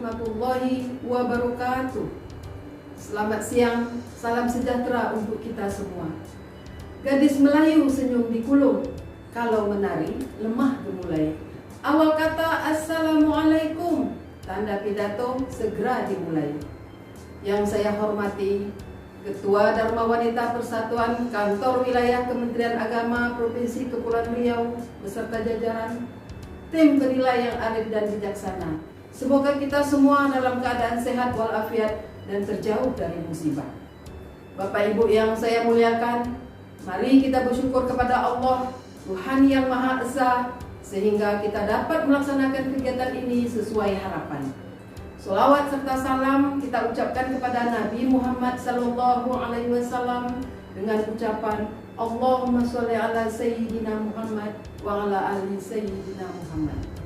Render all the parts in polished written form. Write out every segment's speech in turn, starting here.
warahmatullahi wabarakatuh. Selamat siang, salam sejahtera untuk kita semua. Gadis Melayu senyum di kulum, kalau menari lemah gemulai. Awal kata Assalamualaikum, tanda pidato segera dimulai. Yang saya hormati Ketua Dharma Wanita Persatuan Kantor Wilayah Kementerian Agama Provinsi Kepulauan Riau beserta jajaran, tim penilai yang arif dan bijaksana. Semoga kita semua dalam keadaan sehat walafiat dan terjauh dari musibah. Bapak Ibu yang saya muliakan, mari kita bersyukur kepada Allah, Tuhan yang Maha Esa, sehingga kita dapat melaksanakan kegiatan ini sesuai harapan. Sholawat serta salam kita ucapkan kepada Nabi Muhammad SAW dengan ucapan Allahumma sholli ala Sayyidina Muhammad wa ala ali Sayyidina Muhammad.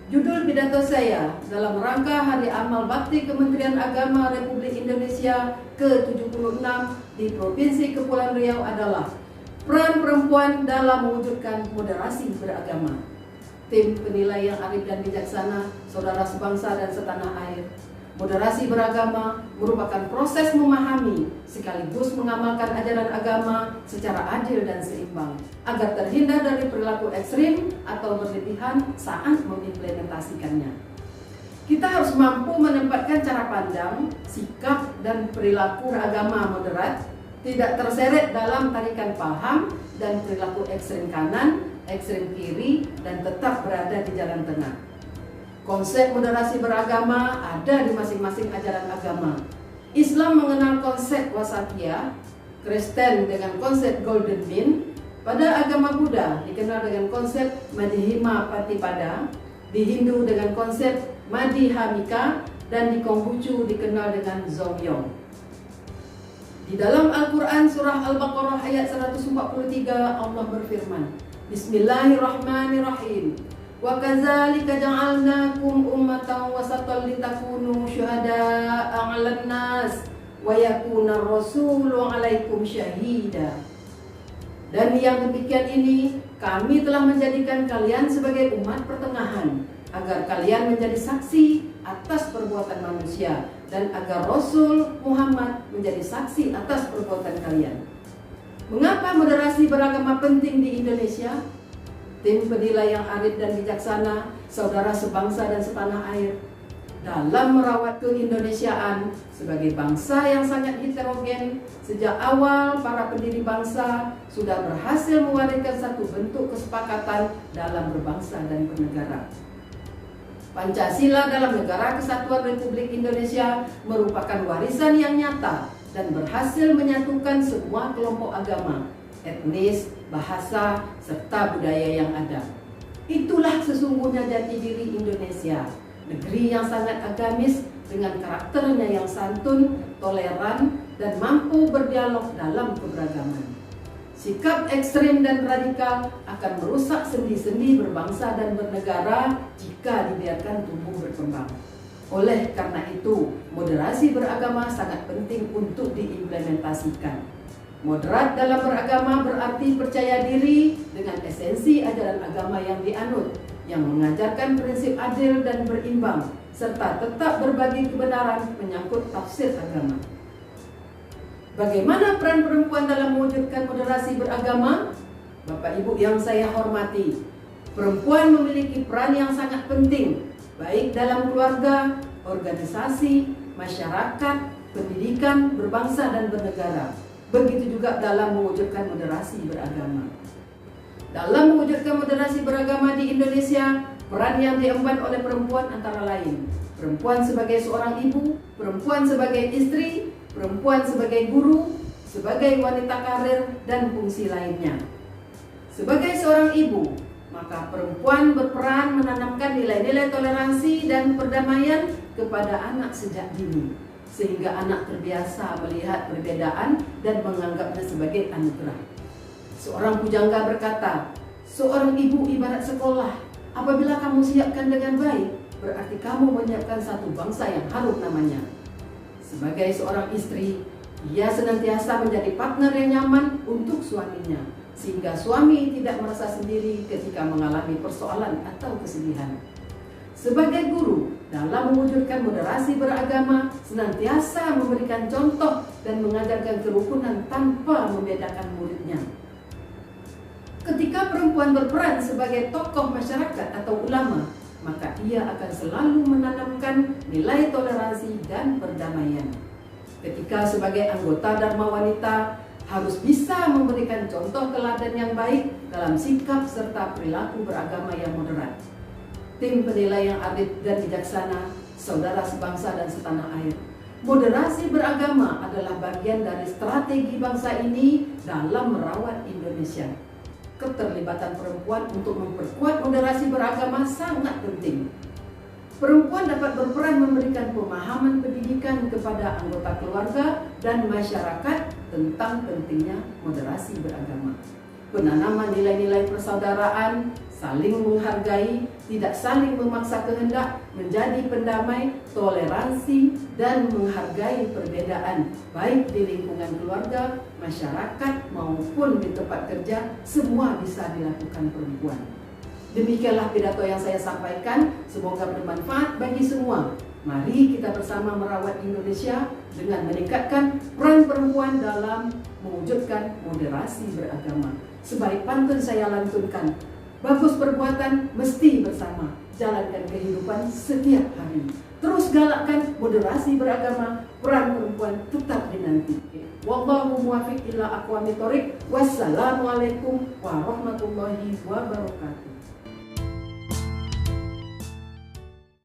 Judul pidato saya dalam rangka Hari Amal Bakti Kementerian Agama Republik Indonesia ke-76 di Provinsi Kepulauan Riau adalah Peran Perempuan dalam Mewujudkan Moderasi Beragama. Tim penilai yang arif dan bijaksana, saudara sebangsa dan setanah air, moderasi beragama merupakan proses memahami sekaligus mengamalkan ajaran agama secara adil dan seimbang agar terhindar dari perilaku ekstrim atau berlebihan saat mengimplementasikannya. Kita harus mampu menempatkan cara pandang, sikap, dan perilaku agama moderat, tidak terseret dalam tarikan paham dan perilaku ekstrim kanan, ekstrem kiri, dan tetap berada di jalan tengah. Konsep moderasi beragama ada di masing-masing ajaran agama. Islam mengenal konsep wasatiyah, Kristen dengan konsep golden mean, pada agama Buddha dikenal dengan konsep Madhyama Patipada, di Hindu dengan konsep Madhyamika, dan di Konghucu dikenal dengan Zonghyong. Di dalam Al-Quran surah Al-Baqarah ayat 143 Allah berfirman, Bismillahirrahmanirrahim. Wa kadzalika ja'alnakum ummatan wasatan litakunu syuhada'a 'alan nas wa yakuna ar-rasulu 'alaikum syahida. Dan yang demikian ini kami telah menjadikan kalian sebagai umat pertengahan agar kalian menjadi saksi atas perbuatan manusia dan agar Rasul Muhammad menjadi saksi atas perbuatan kalian. Mengapa moderasi beragama penting di Indonesia? Tim penilai yang arif dan bijaksana, saudara sebangsa dan setanah air, dalam merawat keindonesiaan sebagai bangsa yang sangat heterogen, sejak awal para pendiri bangsa sudah berhasil mewariskan satu bentuk kesepakatan dalam berbangsa dan bernegara. Pancasila dalam Negara Kesatuan Republik Indonesia merupakan warisan yang nyata dan berhasil menyatukan semua kelompok agama, etnis, bahasa, serta budaya yang ada. Itulah sesungguhnya jati diri Indonesia, negeri yang sangat agamis dengan karakternya yang santun, toleran, dan mampu berdialog dalam keberagaman. Sikap ekstrim dan radikal akan merusak sendi-sendi berbangsa dan bernegara jika dibiarkan tumbuh berkembang. Oleh karena itu, moderasi beragama sangat penting untuk diimplementasikan. Moderat dalam beragama berarti percaya diri dengan esensi ajaran agama yang dianut, yang mengajarkan prinsip adil dan berimbang, serta tetap berbagi kebenaran menyangkut tafsir agama. Bagaimana peran perempuan dalam mewujudkan moderasi beragama? Bapak Ibu yang saya hormati, perempuan memiliki peran yang sangat penting, baik dalam keluarga, organisasi, masyarakat, pendidikan, berbangsa dan bernegara. Begitu juga dalam mewujudkan moderasi beragama. Dalam mewujudkan moderasi beragama di Indonesia, peran yang diemban oleh perempuan antara lain perempuan sebagai seorang ibu, perempuan sebagai istri, perempuan sebagai guru, sebagai wanita karir, dan fungsi lainnya. Sebagai seorang ibu, maka perempuan berperan menanamkan nilai-nilai toleransi dan perdamaian kepada anak sejak dini, sehingga anak terbiasa melihat perbedaan dan menganggapnya sebagai anugerah. Seorang pujangga berkata, seorang ibu ibarat sekolah, apabila kamu siapkan dengan baik, berarti kamu menyiapkan satu bangsa yang harum namanya. Sebagai seorang istri, ia senantiasa menjadi partner yang nyaman untuk suaminya, sehingga suami tidak merasa sendiri ketika mengalami persoalan atau kesedihan. Sebagai guru dalam mewujudkan moderasi beragama senantiasa memberikan contoh dan mengajarkan kerukunan tanpa membedakan muridnya. Ketika perempuan berperan sebagai tokoh masyarakat atau ulama, maka ia akan selalu menanamkan nilai toleransi dan perdamaian. Ketika sebagai anggota Dharma Wanita harus bisa memberikan contoh teladan yang baik dalam sikap serta perilaku beragama yang moderat. Tim penilai yang adil dan bijaksana, saudara sebangsa dan setanah air, moderasi beragama adalah bagian dari strategi bangsa ini dalam merawat Indonesia. Keterlibatan perempuan untuk memperkuat moderasi beragama sangat penting. Perempuan dapat berperan memberikan pemahaman pendidikan kepada anggota keluarga dan masyarakat tentang pentingnya moderasi beragama. Penanaman nilai-nilai persaudaraan, saling menghargai, tidak saling memaksa kehendak, menjadi pendamai, toleransi, dan menghargai perbedaan, baik di lingkungan keluarga, masyarakat, maupun di tempat kerja, semua bisa dilakukan perempuan. Demikianlah pidato yang saya sampaikan, semoga bermanfaat bagi semua. Mari kita bersama merawat Indonesia dengan meningkatkan peran perempuan dalam mewujudkan moderasi beragama. Sebaik pantun saya lantunkan, bagus perbuatan mesti bersama, jalankan kehidupan setiap hari. Terus galakkan moderasi beragama, peran perempuan tetap dinanti. Wallahu muwaffiq ila aqwamit thoriq. Wassalamualaikum warahmatullahi wabarakatuh.